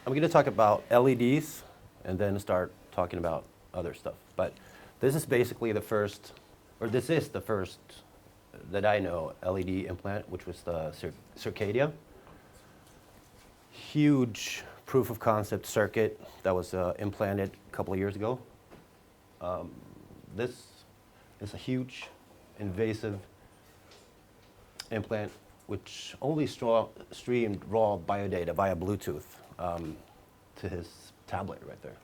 I'm going to talk about LEDs and then start talking about other stuff. But this is basically the first, or this is the first that I know LED implant, which was the Circadia. Huge proof of concept circuit that was implanted a couple of years ago. This is a huge invasive implant which only streamed raw biodata via Bluetooth to his tablet right there.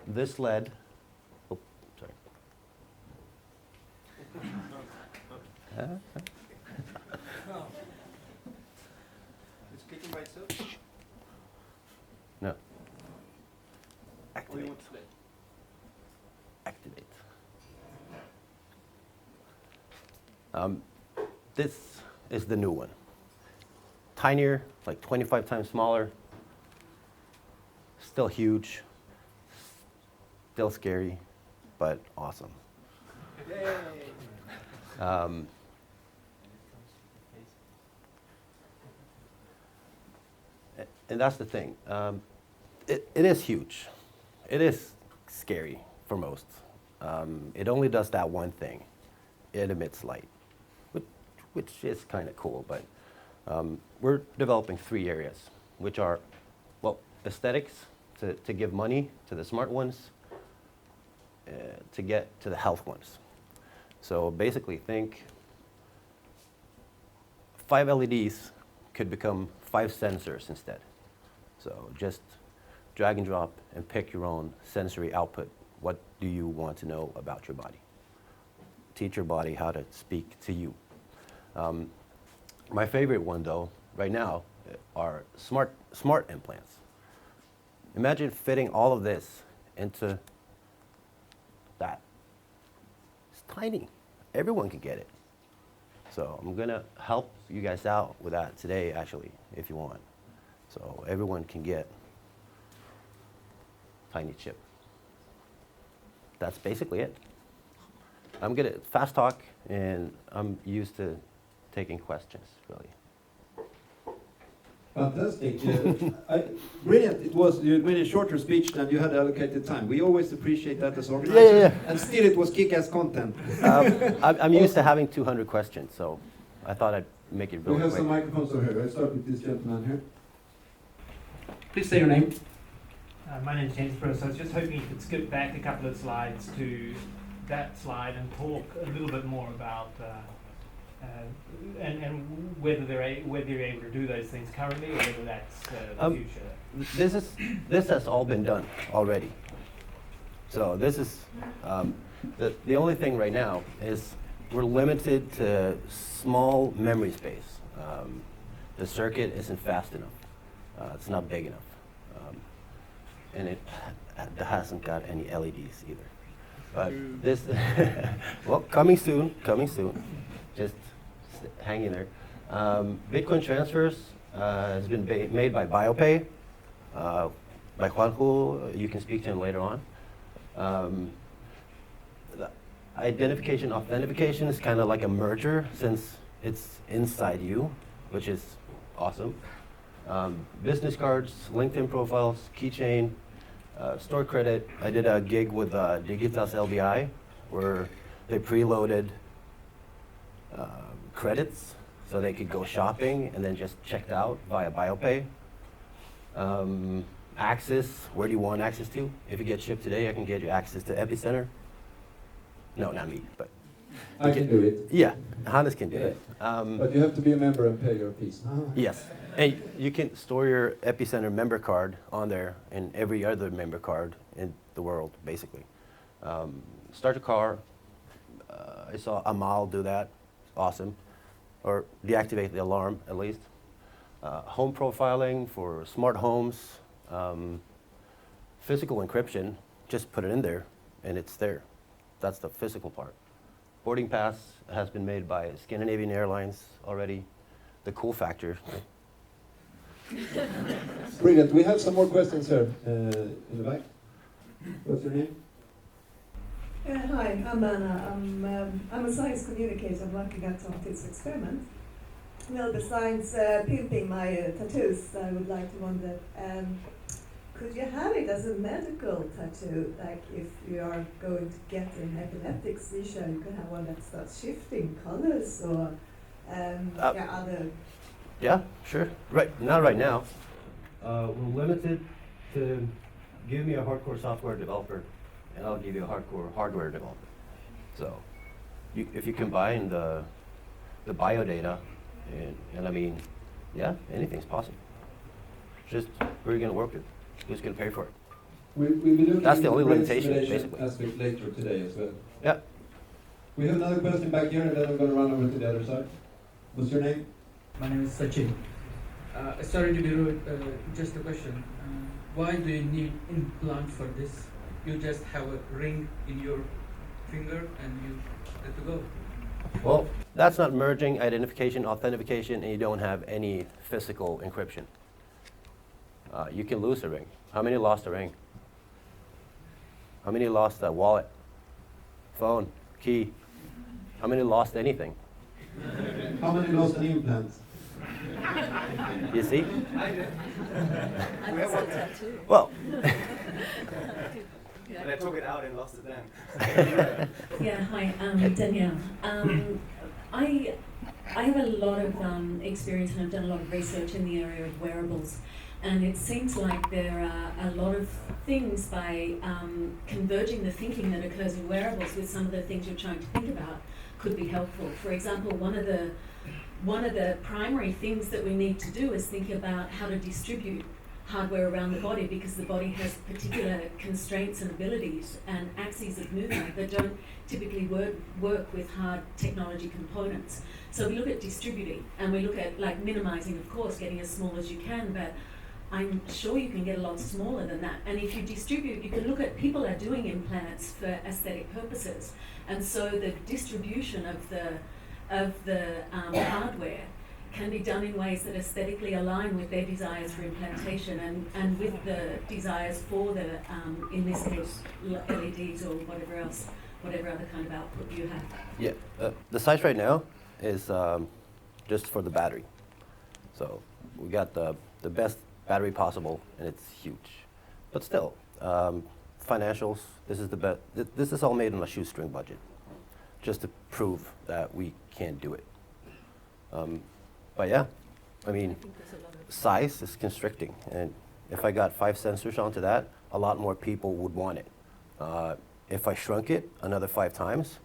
This led, oh, sorry. It's clicking by itself? No. Or you Activate. want to play? Activate. This is the new one. Tinier, like 25 times smaller. Still huge. Still scary, but awesome. Yay! And that's the thing. It is huge. It is scary for most. It only does that one thing. It emits light, which is kind of cool. But we're developing 3 areas, which are, well, aesthetics, to give money to the smart ones, to get to the health ones. So basically think 5 LEDs could become 5 sensors instead. So just drag and drop and pick your own sensory output. What do you want to know about your body? Teach your body how to speak to you. My favorite one, though, right now, are smart implants. Imagine fitting all of this into that. It's tiny. Everyone can get it. So I'm going to help you guys out with that today, actually, if you want. So everyone can get tiny chip. That's basically it. I'm going to fast talk, and I'm used to taking questions, really. Fantastic. Brilliant. It was. You made a shorter speech than you had allocated time. We always appreciate that as organizers. Yeah. And still it was kick-ass content. I'm used to having 200 questions, so I thought I'd make it really We have quick. some microphones over here. Let's start with this gentleman here. Please say your name. My name is James Bruce. I was just hoping you could skip back a couple of slides to that slide and talk a little bit more about and whether you're able to do those things currently or whether that's the future. This has all been done already. So this is the only thing right now is we're limited to small memory space. The circuit isn't fast enough. It's not big enough. And it hasn't got any LEDs either. But this, well, coming soon. Just hang in there. Bitcoin transfers has been made by BioPay, by Juanjo. You can speak to him later on. The identification, authentication is kind of like a merger since it's inside you, which is awesome. Business cards, LinkedIn profiles, keychain, store credit. I did a gig with Digitas LBI where they preloaded credits so they could go shopping and then just checked out via BioPay. Access, where do you want access to? If you get shipped today, I can get you access to Epicenter. No, not me, but I can do it. yeah, Hannes can do it. But you have to be a member and pay your fees. Yes, and you can store your Epicenter member card on there and every other member card in the world, basically. Start a car. I saw Amal do that. Awesome. Or deactivate the alarm, at least. Home profiling for smart homes. Physical encryption, just put it in there and it's there. That's the physical part. Boarding pass has been made by Scandinavian Airlines already. The cool factor. Brilliant. We have some more questions here in the back. What's your name? Hi, I'm Anna. I'm a science communicator working at this experiment. Well, besides pimping my tattoos, I would like to wonder, could you have it as a medical tattoo? Like if you are going to get an epileptic seizure, you could have one that starts shifting colors or other. Yeah, sure. Not right now. We're limited to give me a hardcore software developer, and I'll give you a hardcore hardware developer. So, if you combine the bio data, and I mean, yeah, anything's possible. Just who are you going to work with? Who's going to pay for it? We'll be looking That's the into only brain limitation, stimulation basically. aspect later today as well. Yeah. We have another question back here, and then I'm going to run over to the other side. What's your name? My name is Sachin. Sorry to be rude, just a question. Why do you need implant for this? You just have a ring in your finger and you good to go. Well, that's not merging identification, authentication, and you don't have any physical encryption. You can lose a ring. How many lost a ring? How many lost a wallet, phone, key? How many lost anything? How many lost an implant? You see? I lost a tattoo. Well, And I took it out and lost it then. Yeah, hi, I'm Danielle. I have a lot of experience and I've done a lot of research in the area of wearables, and it seems like there are a lot of things by converging the thinking that occurs in wearables with some of the things you're trying to think about could be helpful. For example, one of the primary things that we need to do is think about how to distribute hardware around the body, because the body has particular constraints and abilities and axes of movement that don't typically work with hard technology components. So we look at distributing, and we look at like minimizing, of course, getting as small as you can, but I'm sure you can get a lot smaller than that. And if you distribute, you can look at people are doing implants for aesthetic purposes, and so the distribution of the hardware can be done in ways that aesthetically align with their desires for implantation and with the desires for the, in this case, LEDs or whatever other kind of output you have. yeah, the size right now is just for the battery. So we got the best battery possible, and it's huge. But still, financials, this is the best. This is all made on a shoestring budget, just to prove that we can do it. But yeah, I mean, size is constricting, and if I got 5 sensors onto that, a lot more people would want it. If I shrunk it another 5 times,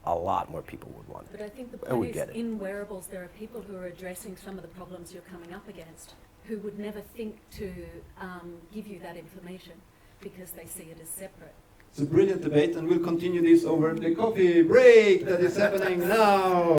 a lot more people would want it. But I think the And we point get is, it. in wearables, there are people who are addressing some of the problems you're coming up against, who would never think to give you that information because they see it as separate. It's a brilliant debate, and we'll continue this over the coffee break that is happening now.